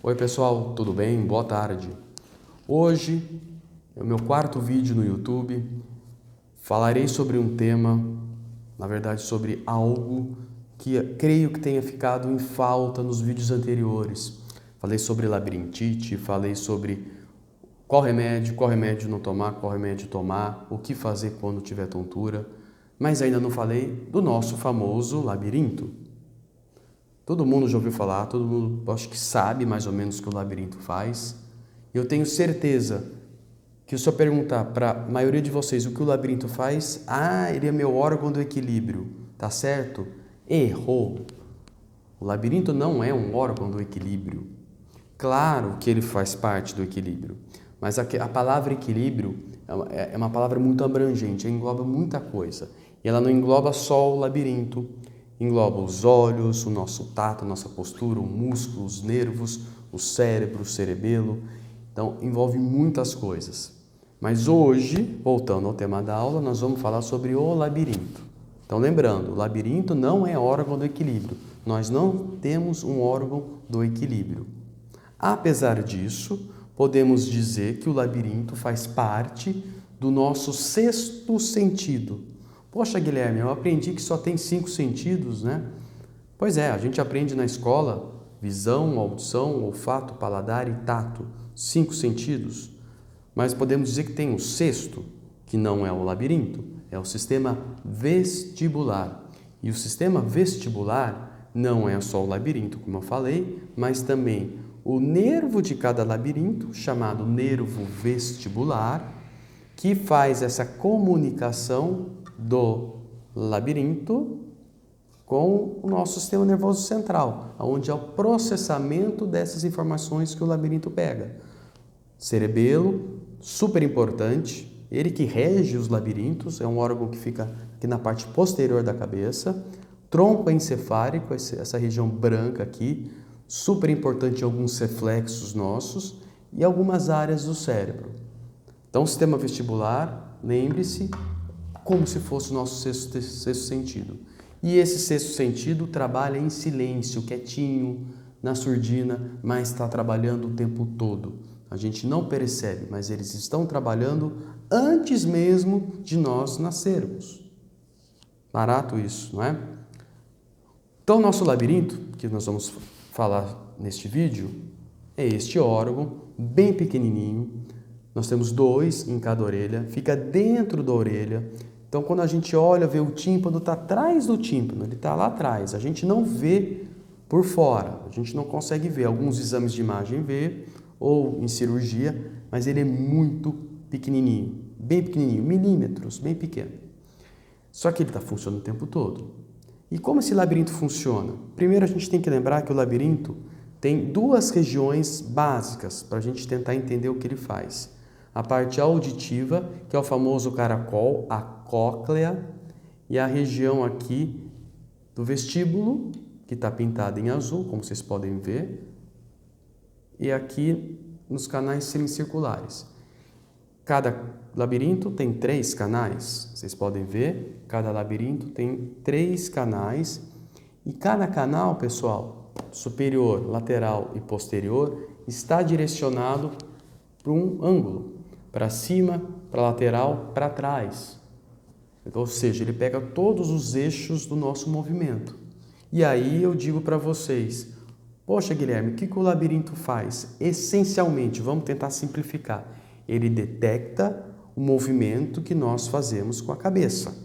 Oi pessoal, tudo bem? Boa tarde. Hoje é o meu quarto vídeo no YouTube. Falarei sobre um tema, na verdade sobre algo que creio que tenha ficado em falta nos vídeos anteriores. Falei sobre labirintite, falei sobre qual remédio não tomar, qual remédio tomar, o que fazer quando tiver tontura, mas ainda não falei do nosso famoso labirinto. Todo mundo já ouviu falar, todo mundo acho que sabe mais ou menos o que o labirinto faz. Eu tenho certeza que se eu perguntar para a maioria de vocês o que o labirinto faz, ele é meu órgão do equilíbrio, tá certo? Errou. O labirinto não é um órgão do equilíbrio. Claro que ele faz parte do equilíbrio, mas a palavra equilíbrio é uma palavra muito abrangente, engloba muita coisa. E ela não engloba só o labirinto, engloba os olhos, o nosso tato, a nossa postura, o músculo, os nervos, o cérebro, o cerebelo. Então, envolve muitas coisas. Mas hoje, voltando ao tema da aula, nós vamos falar sobre o labirinto. Então, lembrando, o labirinto não é órgão do equilíbrio. Nós não temos um órgão do equilíbrio. Apesar disso, podemos dizer que o labirinto faz parte do nosso sexto sentido. Poxa, Guilherme, eu aprendi que só tem 5 sentidos, né? Pois é, a gente aprende na escola visão, audição, olfato, paladar e tato. 5 sentidos. Mas podemos dizer que tem um sexto, que não é o labirinto, é o sistema vestibular. E o sistema vestibular não é só o labirinto, como eu falei, mas também o nervo de cada labirinto, chamado nervo vestibular, que faz essa comunicação do labirinto com o nosso sistema nervoso central, onde é o processamento dessas informações que o labirinto pega. Cerebelo, super importante, ele que rege os labirintos, é um órgão que fica aqui na parte posterior da cabeça. Tronco encefálico, essa região branca aqui, super importante em alguns reflexos nossos e algumas áreas do cérebro. Então, o sistema vestibular, lembre-se, como se fosse o nosso sexto sentido. E esse sexto sentido trabalha em silêncio, quietinho, na surdina, mas está trabalhando o tempo todo. A gente não percebe, mas eles estão trabalhando antes mesmo de nós nascermos. Barato isso, não é? Então, nosso labirinto, que nós vamos falar neste vídeo, é este órgão, bem pequenininho. Nós temos 2 em cada orelha, fica dentro da orelha. Então, quando a gente olha, vê o tímpano, está atrás do tímpano, ele está lá atrás. A gente não vê por fora, a gente não consegue ver. Alguns exames de imagem vê, ou em cirurgia, mas ele é muito pequenininho, bem pequenininho, milímetros, bem pequeno. Só que ele está funcionando o tempo todo. E como esse labirinto funciona? Primeiro, a gente tem que lembrar que o labirinto tem 2 regiões básicas para a gente tentar entender o que ele faz. A parte auditiva, que é o famoso caracol, a cóclea, e a região aqui do vestíbulo, que está pintada em azul, como vocês podem ver, e aqui nos canais semicirculares. Cada labirinto tem 3 canais, vocês podem ver, cada labirinto tem 3 canais, e cada canal, pessoal, superior, lateral e posterior, está direcionado para um ângulo, para cima, para lateral, para trás. Ou seja, ele pega todos os eixos do nosso movimento. E aí eu digo para vocês, poxa Guilherme, o que o labirinto faz? Essencialmente, vamos tentar simplificar, ele detecta o movimento que nós fazemos com a cabeça.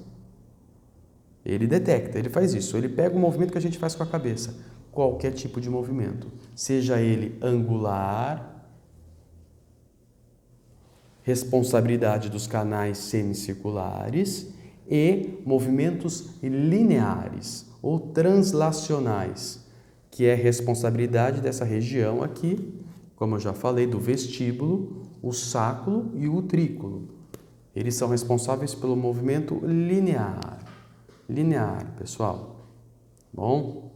Ele detecta, ele faz isso, ele pega o movimento que a gente faz com a cabeça, qualquer tipo de movimento, seja ele angular, responsabilidade dos canais semicirculares e movimentos lineares ou translacionais, que é responsabilidade dessa região aqui, como eu já falei, do vestíbulo, o sáculo e o utrículo. Eles são responsáveis pelo movimento linear. Linear, pessoal. Bom?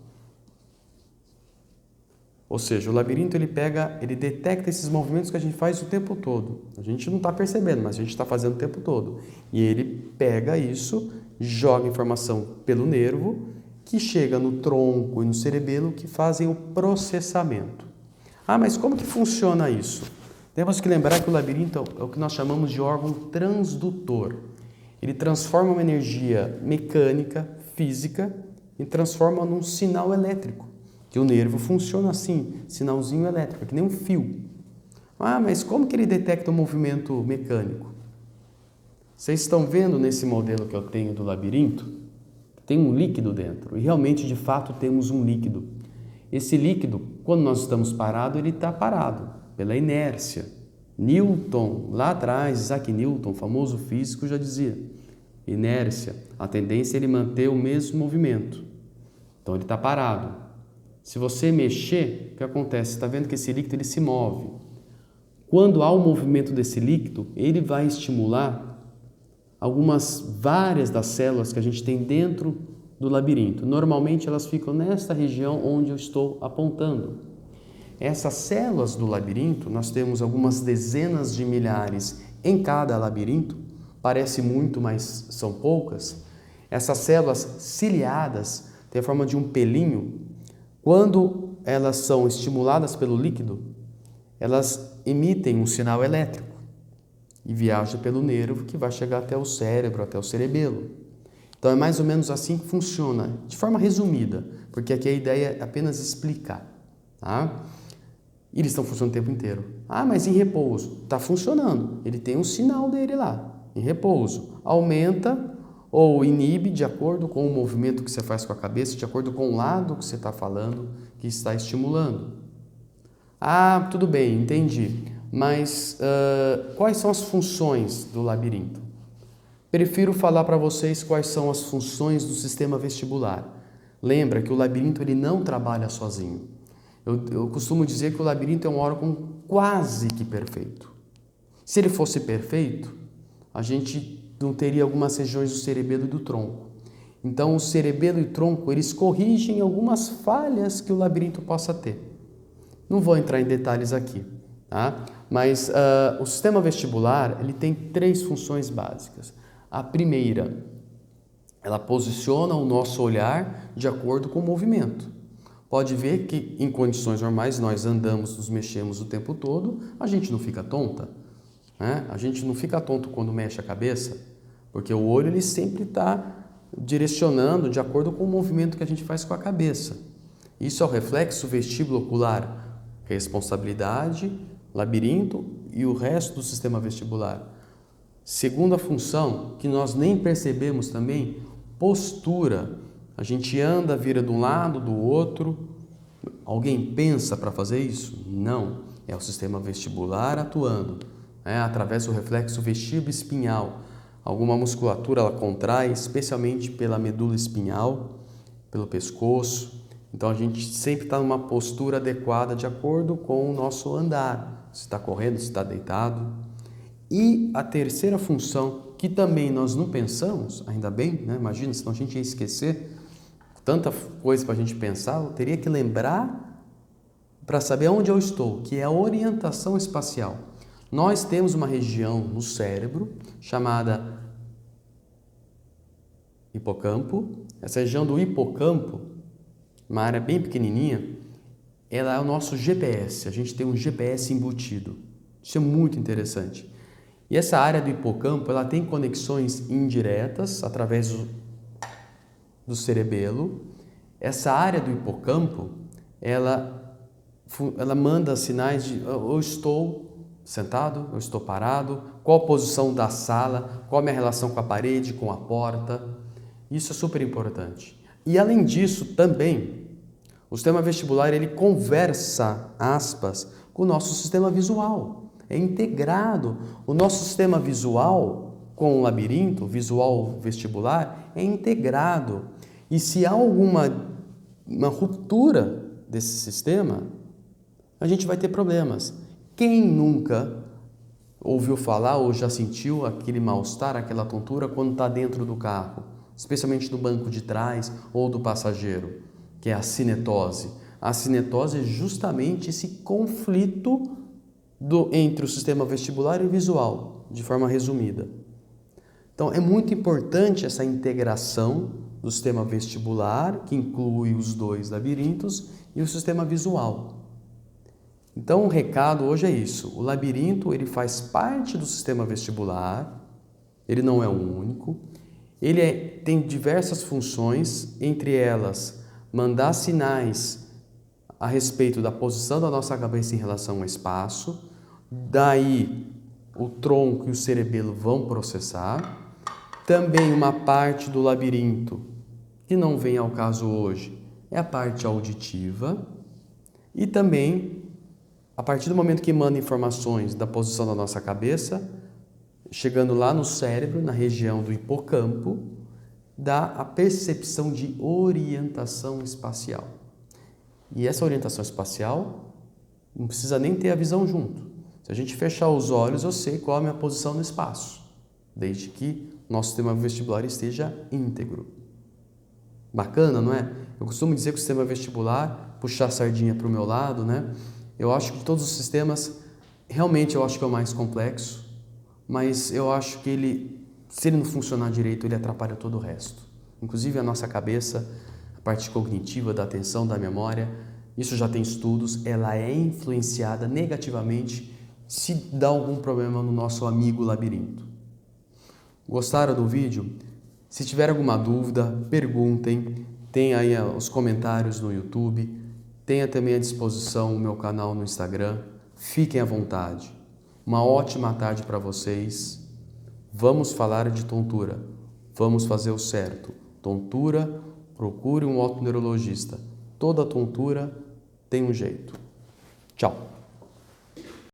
Ou seja, o labirinto ele detecta esses movimentos que a gente faz o tempo todo. A gente não está percebendo, mas a gente está fazendo o tempo todo. E ele pega isso, joga informação pelo nervo, que chega no tronco e no cerebelo, que fazem o processamento. Ah, mas como que funciona isso? Temos que lembrar que o labirinto é o que nós chamamos de órgão transdutor. Ele transforma uma energia mecânica, física, e transforma num sinal elétrico. Que o nervo funciona assim, sinalzinho elétrico, que nem um fio. Ah, mas como que ele detecta o movimento mecânico? Vocês estão vendo nesse modelo que eu tenho do labirinto? Tem um líquido dentro, e realmente, de fato, temos um líquido. Esse líquido, quando nós estamos parados, ele está parado, pela inércia. Newton, lá atrás, Isaac Newton, famoso físico, já dizia, inércia, a tendência é ele manter o mesmo movimento. Então, ele está parado. Se você mexer, o que acontece? Você está vendo que esse líquido ele se move. Quando há o movimento desse líquido, ele vai estimular várias das células que a gente tem dentro do labirinto. Normalmente elas ficam nesta região onde eu estou apontando. Essas células do labirinto, nós temos algumas dezenas de milhares em cada labirinto, parece muito, mas são poucas. Essas células ciliadas têm a forma de um pelinho. Quando elas são estimuladas pelo líquido, elas emitem um sinal elétrico e viaja pelo nervo que vai chegar até o cérebro, até o cerebelo. Então é mais ou menos assim que funciona, de forma resumida, porque aqui a ideia é apenas explicar. Tá? E eles estão funcionando o tempo inteiro. Ah, mas em repouso? Está funcionando. Ele tem um sinal dele lá, em repouso. Aumenta ou inibe de acordo com o movimento que você faz com a cabeça, de acordo com o lado que você está falando, que está estimulando. Ah, tudo bem, entendi. Mas quais são as funções do labirinto? Prefiro falar para vocês quais são as funções do sistema vestibular. Lembra que o labirinto ele não trabalha sozinho. Eu costumo dizer que o labirinto é um órgão quase que perfeito. Se ele fosse perfeito, a gente não teria algumas regiões do cerebelo e do tronco. Então, o cerebelo e o tronco, eles corrigem algumas falhas que o labirinto possa ter. Não vou entrar em detalhes aqui, tá? Mas o sistema vestibular ele tem 3 funções básicas. A primeira, ela posiciona o nosso olhar de acordo com o movimento. Pode ver que em condições normais nós andamos, nos mexemos o tempo todo, a gente não fica tonta, né? A gente não fica tonto quando mexe a cabeça, porque o olho ele sempre está direcionando de acordo com o movimento que a gente faz com a cabeça. Isso é o reflexo vestíbulo ocular, responsabilidade, labirinto e o resto do sistema vestibular. Segunda função, que nós nem percebemos também, postura. A gente anda, vira de um lado, do outro. Alguém pensa para fazer isso? Não. É o sistema vestibular atuando, através do reflexo vestíbulo espinhal. Alguma musculatura ela contrai, especialmente pela medula espinhal, pelo pescoço. Então a gente sempre está numa postura adequada de acordo com o nosso andar. Se está correndo, se está deitado. E a terceira função, que também nós não pensamos, ainda bem, né? Imagina, senão a gente ia esquecer. Tanta coisa para a gente pensar, eu teria que lembrar para saber onde eu estou, que é a orientação espacial. Nós temos uma região no cérebro chamada hipocampo. Essa região do hipocampo, uma área bem pequenininha, ela é o nosso GPS. A gente tem um GPS embutido. Isso é muito interessante. E essa área do hipocampo, ela tem conexões indiretas através do cerebelo. Essa área do hipocampo, ela manda sinais de eu estou sentado, eu estou parado, qual a posição da sala, qual a minha relação com a parede, com a porta. Isso é super importante. E além disso, também, o sistema vestibular ele conversa, aspas, com o nosso sistema visual. É integrado. O nosso sistema visual com o labirinto, visual vestibular, é integrado. E se há uma ruptura desse sistema, a gente vai ter problemas. Quem nunca ouviu falar ou já sentiu aquele mal-estar, aquela tontura quando está dentro do carro, especialmente no banco de trás ou do passageiro, que é a cinetose. A cinetose é justamente esse conflito entre o sistema vestibular e visual, de forma resumida. Então, é muito importante essa integração do sistema vestibular, que inclui os 2 labirintos, e o sistema visual. Então, o recado hoje é isso. O labirinto, ele faz parte do sistema vestibular, ele não é o único. Ele tem diversas funções, entre elas, mandar sinais a respeito da posição da nossa cabeça em relação ao espaço. Daí, o tronco e o cerebelo vão processar. Também uma parte do labirinto, que não vem ao caso hoje, é a parte auditiva. E também, a partir do momento que manda informações da posição da nossa cabeça, chegando lá no cérebro, na região do hipocampo, dá a percepção de orientação espacial. E essa orientação espacial não precisa nem ter a visão junto. Se a gente fechar os olhos, eu sei qual é a minha posição no espaço, desde que nosso sistema vestibular esteja íntegro. Bacana, não é? Eu costumo dizer que o sistema vestibular, puxar a sardinha para o meu lado, né? Eu acho que de todos os sistemas, realmente eu acho que é o mais complexo, mas eu acho que ele, se ele não funcionar direito, ele atrapalha todo o resto. Inclusive a nossa cabeça, a parte cognitiva, da atenção, da memória, isso já tem estudos, ela é influenciada negativamente se dá algum problema no nosso amigo labirinto. Gostaram do vídeo? Se tiver alguma dúvida, perguntem, tem aí os comentários no YouTube, tenha também à disposição o meu canal no Instagram, fiquem à vontade. Uma ótima tarde para vocês. Vamos falar de tontura, vamos fazer o certo. Tontura, procure um otoneurologista. Toda tontura tem um jeito. Tchau!